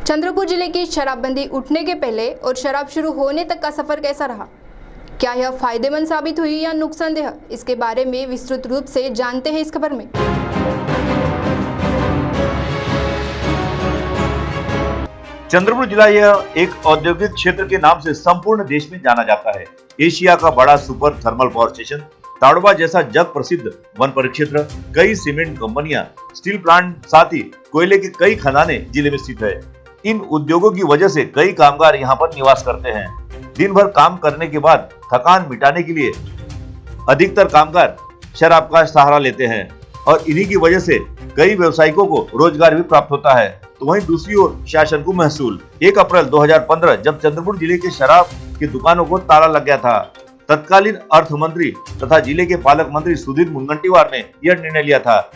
चंद्रपुर जिले की शराबबंदी उठने के पहले और शराब शुरू होने तक का सफर कैसा रहा? क्या यह फायदेमंद साबित हुई या नुकसानदेह? इसके बारे में विस्तृत रूप से जानते हैं इस खबर में। चंद्रपुर जिला यह एक औद्योगिक क्षेत्र के नाम से संपूर्ण देश में जाना जाता है। एशिया का बड़ा super thermal power station, Tadoba जैसा जग प्रसिद्ध वन परिक्षेत्र, कई सीमेंट कंपनियां, स्टील प्लांट, साथ ही कोयले के कई खदानें जिले में स्थित है। इन उद्योगों की वजह से कई कामगार यहाँ पर निवास करते हैं। दिन भर काम करने के बाद थकान मिटाने के लिए अधिकतर कामगार शराब का सहारा लेते हैं और इन्हीं की वजह से कई व्यवसायिकों को रोजगार भी प्राप्त होता है। तो वहीं दूसरी ओर शासन को महसूल। 1 अप्रैल 2015 जब चंद्रपुर जिले के शराब की दुकानों को ताला लग गया था, तत्कालीन अर्थ मंत्री तथा जिले के पालक मंत्री सुधीर मुनगंटीवार ने यह निर्णय लिया था।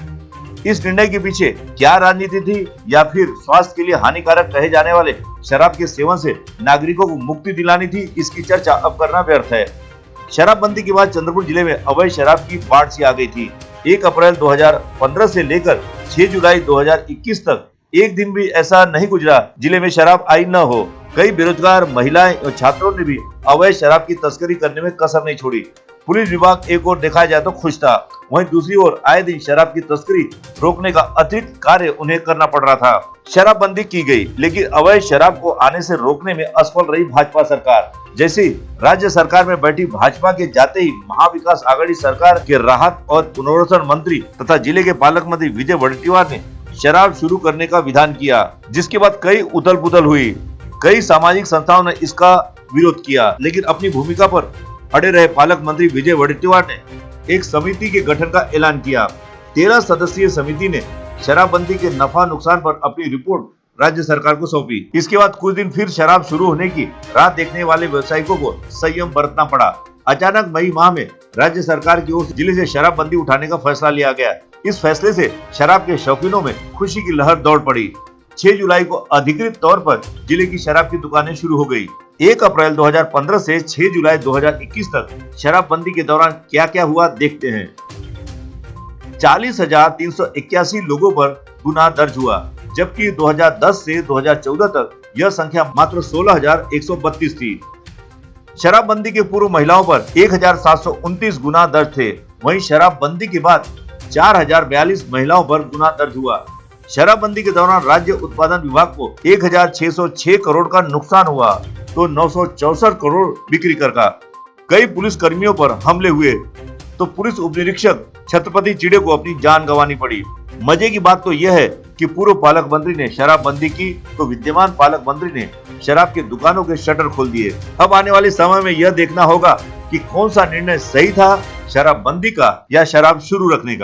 इस निर्णय के पीछे क्या राजनीति थी या फिर स्वास्थ्य के लिए हानिकारक कहे जाने वाले शराब के सेवन से नागरिकों को मुक्ति दिलानी थी, इसकी चर्चा अब करना व्यर्थ है। शराबबंदी के बाद चंद्रपुर जिले में अवैध शराब की बाढ़ सी आ गई थी। 1 अप्रैल 2015 से लेकर 6 जुलाई 2021 तक एक दिन भी ऐसा नहीं गुजरा जिले में शराब आई न हो। कई बेरोजगार महिलाएं और छात्रों ने भी अवैध शराब की तस्करी करने में कसर नहीं छोड़ी। पुलिस विभाग एक ओर देखा जाए तो खुश था, वहीं दूसरी ओर आए दिन शराब की तस्करी रोकने का अतिरिक्त कार्य उन्हें करना पड़ रहा था। शराबबंदी की गई, लेकिन अवैध शराब को आने से रोकने में असफल रही भाजपा सरकार। जैसे राज्य सरकार में बैठी भाजपा के जाते ही महाविकास आघाड़ी सरकार के राहत और पुनर्वासन मंत्री तथा जिले के पालक मंत्री विजय वडेट्टीवार ने शराब शुरू करने का विधान किया, जिसके बाद कई उथल पुथल हुई। कई सामाजिक संस्थाओं ने इसका विरोध किया, लेकिन अपनी भूमिका पर अड़े रहे पालक मंत्री विजय वडेट्टीवार ने एक समिति के गठन का ऐलान किया। 13 सदस्यीय समिति ने शराबबंदी के नफा नुकसान पर अपनी रिपोर्ट राज्य सरकार को सौंपी। इसके बाद कुछ दिन फिर शराब शुरू होने की राह देखने वाले व्यवसायियों को संयम बरतना पड़ा। अचानक मई माह में राज्य सरकार की ओर से जिले से शराबबंदी उठाने का फैसला लिया गया। इस फैसले से शराब के शौकीनों में खुशी की लहर दौड़ पड़ी। 6 जुलाई को अधिकृत तौर पर जिले की शराब की दुकानें शुरू हो गई। 1 अप्रैल 2015 से 6 जुलाई 2021 तक शराबबंदी के दौरान क्या क्या हुआ देखते हैं। 40,381 लोगों पर गुनाह दर्ज हुआ, जबकि 2010 से 2014 तक यह संख्या मात्र 16,132 थी। शराबबंदी के पूर्व महिलाओं पर 1,729 गुनाह दर्ज थे। वहीं शराबबंदी के बाद 4,042 महिलाओं पर गुनाह दर्ज हुआ। शराबबंदी के दौरान राज्य उत्पादन विभाग को 1,606 करोड़ का नुकसान हुआ, तो 964 करोड़ बिक्री कर का। कई पुलिस कर्मियों पर हमले हुए, तो पुलिस उप निरीक्षक छत्रपति चिड़े को अपनी जान गंवानी पड़ी। मजे की बात तो यह है कि पूर्व पालक मंत्री ने शराबबंदी की, तो विद्यमान पालक मंत्री ने शराब की दुकानों के शटर खोल दिए। अब आने वाले समय में यह देखना होगा कि कौन सा निर्णय सही था, शराबबंदी का या शराब शुरू रखने का।